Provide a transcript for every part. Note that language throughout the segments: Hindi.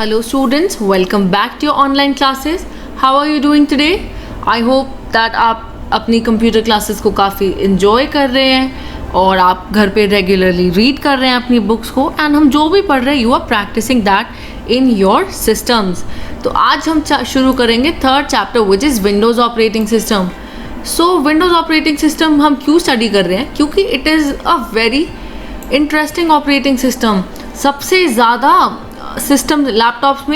Hello students, welcome back to your online classes. How are you doing today? I hope that आप अपनी कंप्यूटर क्लासेस को काफ़ी इन्जॉय कर रहे हैं और आप घर पे रेगुलरली रीड कर रहे हैं अपनी बुक्स को एंड हम जो भी पढ़ रहे हैं you are practising that in your systems. तो आज हम शुरू करेंगे third chapter which is Windows operating system. So Windows operating system हम क्यों स्टडी कर रहे हैं? क्योंकि it is a very interesting operating system. सबसे ज़्यादा सिस्टम लैपटॉप्स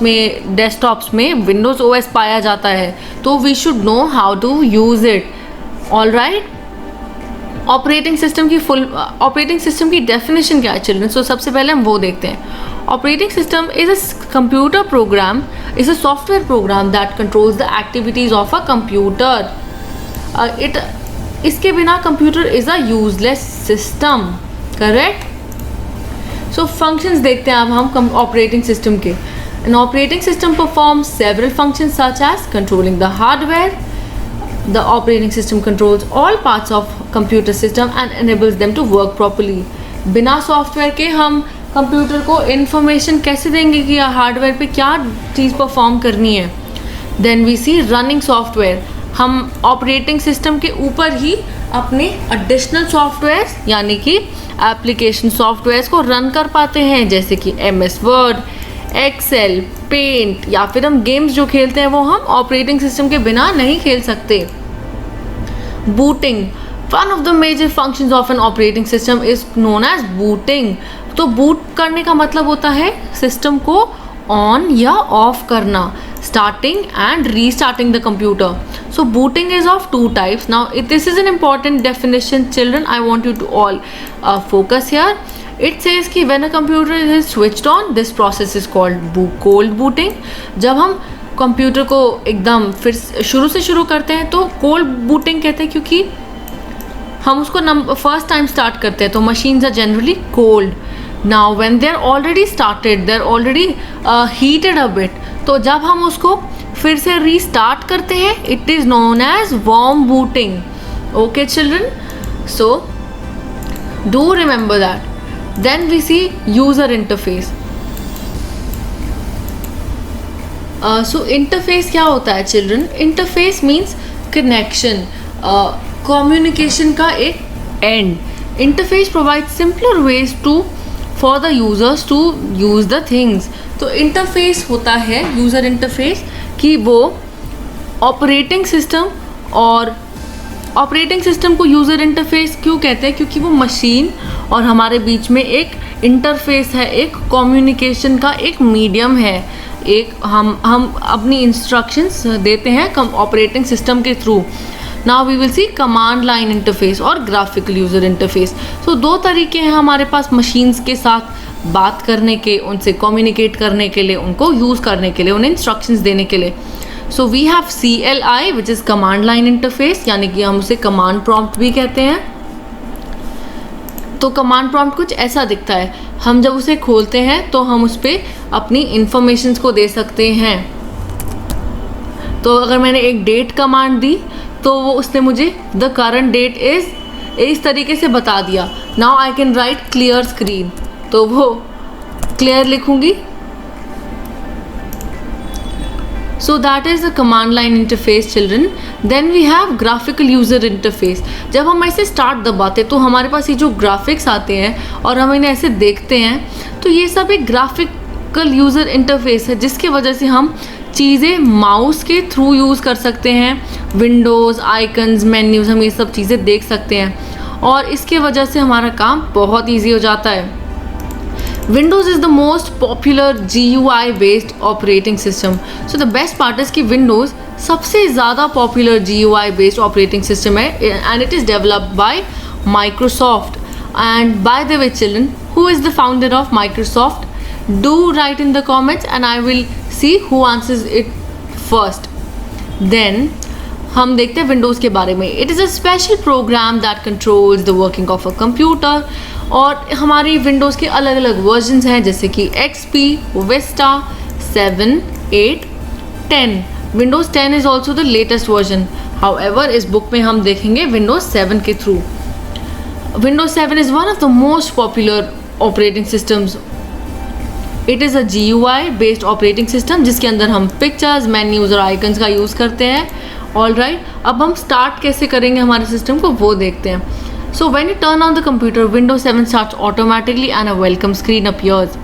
में डेस्कटॉप्स में विंडोज़ ओएस पाया जाता है, तो we should know how to use it. Alright, operating system की डेफिनेशन क्या है चिल्ड्रन? सो सबसे पहले हम वो देखते हैं. Operating system is a computer program, is a software program that controls the activities of a computer. इसके बिना computer is a useless system. Correct. So functions देखते हैं अब हम ऑपरेटिंग सिस्टम के. An operating system performs several functions such as controlling the hardware. The operating system controls all parts of computer system and enables them to work properly. बिना सॉफ्टवेयर के हम कंप्यूटर को इंफॉर्मेशन कैसे देंगे कि हार्डवेयर पे क्या चीज़ परफॉर्म करनी है? Then we see running software. हम ऑपरेटिंग सिस्टम के ऊपर ही अपने एडिशनल सॉफ्टवेयर यानी कि एप्लीकेशन सॉफ्टवेयर्स को रन कर पाते हैं, जैसे कि MS वर्ड, एक्सेल, पेंट, या फिर हम गेम्स जो खेलते हैं वो हम ऑपरेटिंग सिस्टम के बिना नहीं खेल सकते. Booting, one of the major functions of an operating system is known as booting. तो बूट करने का मतलब होता है सिस्टम को ऑन या ऑफ करना, starting and restarting the computer. So booting is of two types. Now this is an important definition, children. I want you to all focus here. It says कि when a computer is switched on, this process is called cold booting. जब हम कंप्यूटर को एकदम फिर शुरू से शुरू करते हैं तो कोल्ड बूटिंग कहते हैं, क्योंकि हम उसको फर्स्ट टाइम स्टार्ट करते हैं तो machines are generally cold. Now when they are already started, they are already heated a bit, तो जब हम उसको फिर से रीस्टार्ट करते हैं it is known as warm booting. Okay children, so do remember that. Then we see user interface. So interface क्या होता है children? Interface means connection, communication का एक end. Interface provides simpler ways for the users to use the things. तो interface होता है user interface कि वो operating system, और ऑपरेटिंग सिस्टम को यूज़र इंटरफेस क्यों कहते हैं? क्योंकि वो मशीन और हमारे बीच में एक इंटरफेस है, एक कम्युनिकेशन का एक मीडियम है. एक हम अपनी इंस्ट्रक्शंस देते हैं ऑपरेटिंग सिस्टम के through. Now we will see command line interface और ग्राफिकल यूज़र इंटरफेस. सो दो तरीके हैं हमारे पास मशीन्स के साथ बात करने के, उनसे कम्युनिकेट करने के लिए, उनको यूज़ करने के लिए, उन्हें इंस्ट्रक्शंस देने के लिए. So we have CLI which is command line interface, यानी कि हम उसे कमांड प्रॉम्प्ट भी कहते हैं. तो कमांड प्रॉम्प्ट कुछ ऐसा दिखता है. हम जब उसे खोलते हैं तो हम उस पर अपनी इंफॉर्मेशंस को दे सकते हैं. तो अगर मैंने एक डेट कमांड दी तो वो उसने मुझे द करंट डेट इज़ इस तरीके से बता दिया. Now I can write clear screen, तो वो क्लियर लिखूँगी. So that is the command line interface children. Then we have graphical user interface. जब हम ऐसे स्टार्ट दबाते तो हमारे पास ये जो ग्राफिक्स आते हैं और हम इन्हें ऐसे देखते हैं, तो ये सब एक ग्राफिकल यूज़र इंटरफेस है जिसकी वजह से हम चीज़ें माउस के थ्रू यूज़ कर सकते हैं. विंडोज़, आइकन्स, मेन्यूज़, हम ये सब चीज़ें देख सकते हैं और इसके वजह से हमारा काम बहुत ईजी हो जाता है. Windows is the most popular GUI based operating system. So the best part is कि Windows सबसे ज़्यादा popular GUI based operating system है and it is developed by Microsoft. And by the way children, who is the founder of Microsoft? Do write in the comments and I will see who answers it first. Then हम देखते हैं विंडोज़ के बारे में. It is a special program that controls the working of a computer. और हमारी विंडोज़ के अलग अलग वर्जन्स हैं, जैसे कि XP, Vista, 7, 8, 10. Windows 10 is also the latest version. However इस बुक में हम देखेंगे विंडोज़ 7 के through. Windows 7 is one of the most popular operating systems it is a GUI based operating system जिसके अंदर हम पिक्चर्स, मेन्यूज़ और आइकन्स का यूज़ करते हैं. ऑल राइट, अब हम स्टार्ट कैसे करेंगे हमारे सिस्टम को वो देखते हैं. So when you turn on the computer, Windows 7 starts automatically and a welcome screen appears.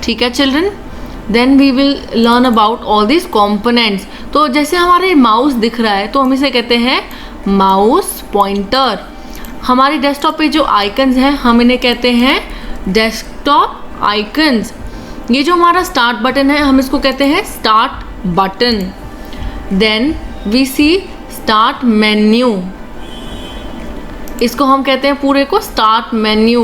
ठीक है children, then we will learn about all this components. तो जैसे हमारे माउस दिख रहा है तो हम इसे कहते हैं माउस पॉइंटर. हमारे डेस्कटॉप पे जो आइकन्स हैं हम इन्हें कहते हैं डेस्कटॉप आइकन्स. ये जो हमारा स्टार्ट बटन है हम इसको कहते हैं start button. Then we see start menu, इसको हम कहते हैं पूरे को स्टार्ट मेन्यू.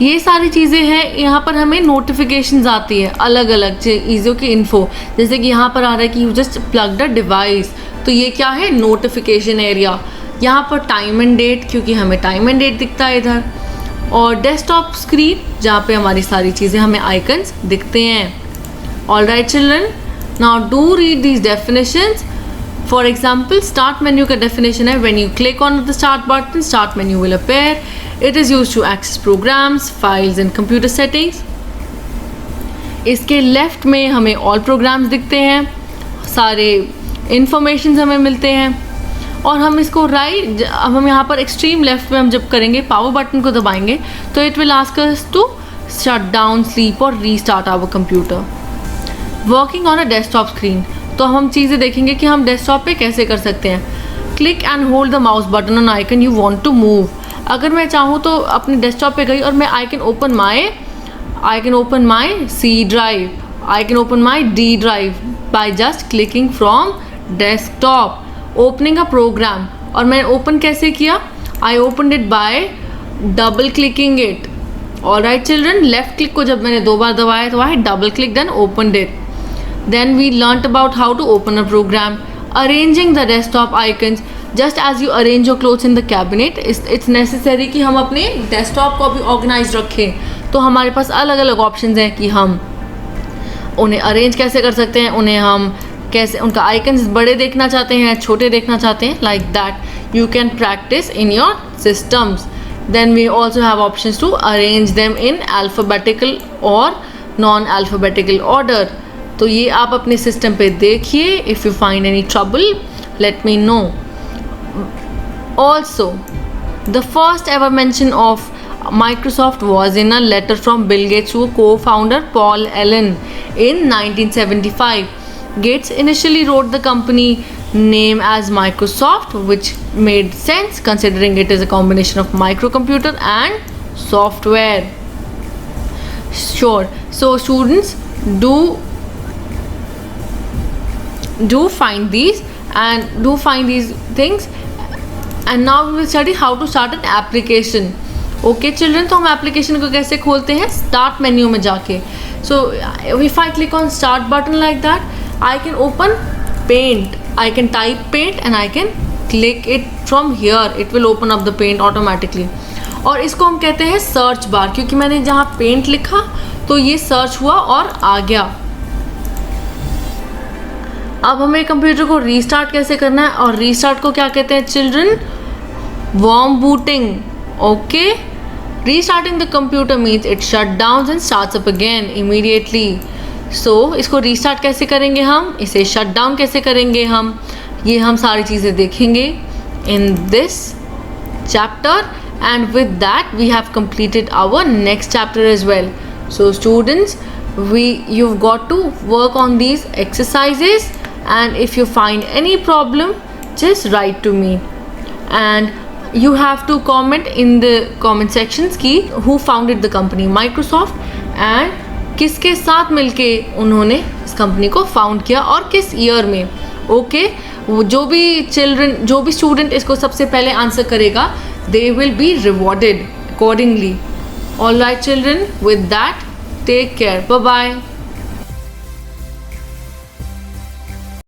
ये सारी चीज़ें हैं. यहाँ पर हमें नोटिफिकेशंस आती है अलग अलग चीज़ों की इन्फो. जैसे कि यहाँ पर आ रहा है कि you just plug the device, तो ये क्या है, नोटिफिकेशन एरिया. यहाँ पर टाइम एंड डेट, क्योंकि हमें टाइम एंड डेट दिखता है इधर. और डेस्कटॉप स्क्रीन जहाँ पे हमारी सारी चीज़ें हमें आइकन्स दिखते हैं. All right children, now do read these definitions. For example, start menu का डेफिनेशन है when you click on the start button, start menu will appear. It is used to access programs, files and computer settings. इसके लेफ्ट में हमें ऑल प्रोग्राम्स दिखते हैं, सारे इंफॉर्मेशन हमें मिलते हैं. और हम इसको अब हम यहाँ पर एक्सट्रीम लेफ्ट में हम जब करेंगे, पावर बटन को दबाएंगे तो it will ask us to shut down, sleep और restart our computer. Working on a desktop screen, तो हम चीज़ें देखेंगे कि हम डेस्कटॉप पे कैसे कर सकते हैं. Click and hold the mouse button on icon you want to move. अगर मैं चाहूँ तो अपने डेस्कटॉप पे गई और मैं I can open my C drive, I can open my D drive by just clicking from desktop. Opening a program, और मैंने ओपन कैसे किया, I open it by double clicking it. All right children, left click को जब मैंने 2 बार दबाया तो I double click then open it. Then we learned about how to open a program. Arranging the desktop icons, just as you arrange your clothes in the cabinet, it's necessary कि हम अपने डेस्कटॉप को भी ऑर्गेनाइज रखें. तो हमारे पास अलग अलग ऑप्शन हैं कि हम उन्हें अरेंज कैसे कर सकते हैं, उन्हें हम कैसे, उनका आइकन्स बड़े देखना चाहते हैं, छोटे देखना चाहते हैं, like that you can practise in your systems. Then we also have options to arrange them in alphabetical और नॉन अल्फ़ाबेटिकल ऑर्डर. तो ये आप अपने सिस्टम पे देखिए. If you find any trouble let me know. Also the first ever mention of Microsoft was in a letter from Bill Gates to co-founder Paul Allen in 1975. Gates initially wrote the company name as Microsoft, which made sense considering it is a combination of microcomputer and software. Sure. So students, do find these things, and now we will study how to start an application. Okay children, तो हम एप्लीकेशन को कैसे खोलते हैं, स्टार्ट मेन्यू में जाके. So if I click on start button like that, I can open Paint, I can type Paint and I can click it from here. It will open up the Paint automatically. और इसको हम कहते हैं सर्च बार, क्योंकि मैंने जहाँ पेंट लिखा तो ये सर्च हुआ और आ गया. अब हमें कंप्यूटर को रीस्टार्ट कैसे करना है, और रीस्टार्ट को क्या कहते हैं children, warm booting. Okay, restarting the computer means it shut down and starts up again immediately. So इसको रीस्टार्ट कैसे करेंगे हम, इसे शट डाउन कैसे करेंगे हम, ये हम सारी चीज़ें देखेंगे in this chapter, and with that we have completed our next chapter as well. So students, you've got to work on these exercises, and if you find any problem just write to me, and you have to comment in the comment sections की who founded the company Microsoft and किसके साथ मिलके उन्होंने इस कंपनी को फाउंड किया और किस ईयर में. ओके, जो भी स्टूडेंट इसको सबसे पहले आंसर करेगा they will be rewarded accordingly. All right children, with that take care, bye bye.